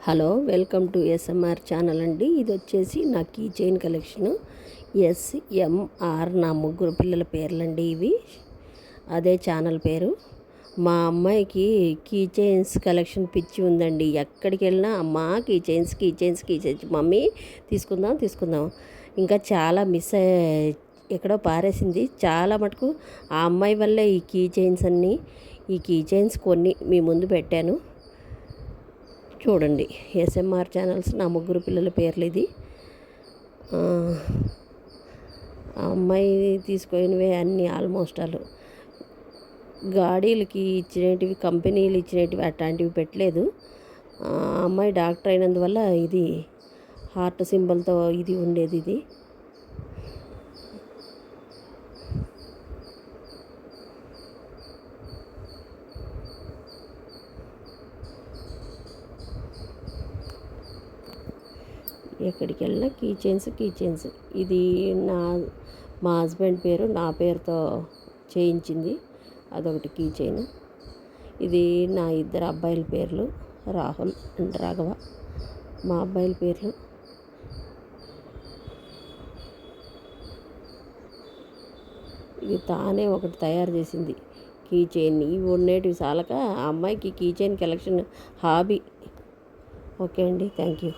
Hello, welcome to SMR channel అండి. ఇది వచ్చేసి నా కీ చైన్ కలెక్షను. ఎస్ఎంఆర్ నా ముగ్గురు పిల్లల పేర్లండి ఇవి. అదే ఛానల్ పేరు. మా అమ్మాయికి కీ చైన్స్ కలెక్షన్ పిచ్చి ఉందండి. ఎక్కడికి వెళ్ళినా అమ్మా కీ చైన్స్ మమ్మీ తీసుకుందాం. ఇంకా చాలా ఎక్కడో పారేసింది. చాలా మటుకు ఆ అమ్మాయి వల్లే ఈ కీ చైన్స్ అన్నీ. ఈ కీ చైన్స్ కొన్ని మీ ముందు పెట్టాను చూడండి. ఎస్ఎంఆర్ ఛానల్స్ నా ముగ్గురు పిల్లల పేర్లు ఇది. ఆ అమ్మాయి తీసుకునేవే అన్నీ ఆల్మోస్ట్ ఆల్ గాడీలకి ఇచ్చినవి, కంపెనీలు ఇచ్చినవి అట్లాంటివి పెట్టలేదు. అమ్మాయి డాక్టర్ అయినందువల్ల ఇది హార్ట్ సింబల్తో ఇది ఉండేది. ఇది ఎక్కడికి వెళ్ళినా కీ చైన్స్. ఇది మా హస్బెండ్ పేరు నా పేరుతో చేయించింది. అదొకటి కీ చైన్. ఇది నా ఇద్దరు అబ్బాయిల పేర్లు, రాహుల్ అండ్ రాఘవ. మా అబ్బాయిల పేర్లు. ఇది తానే ఒకటి తయారు చేసింది కీ చైన్. ఇవి ఉండేటివి చాలక ఆ అమ్మాయికి key chain collection hobby. Okay అండి, థ్యాంక్ యూ.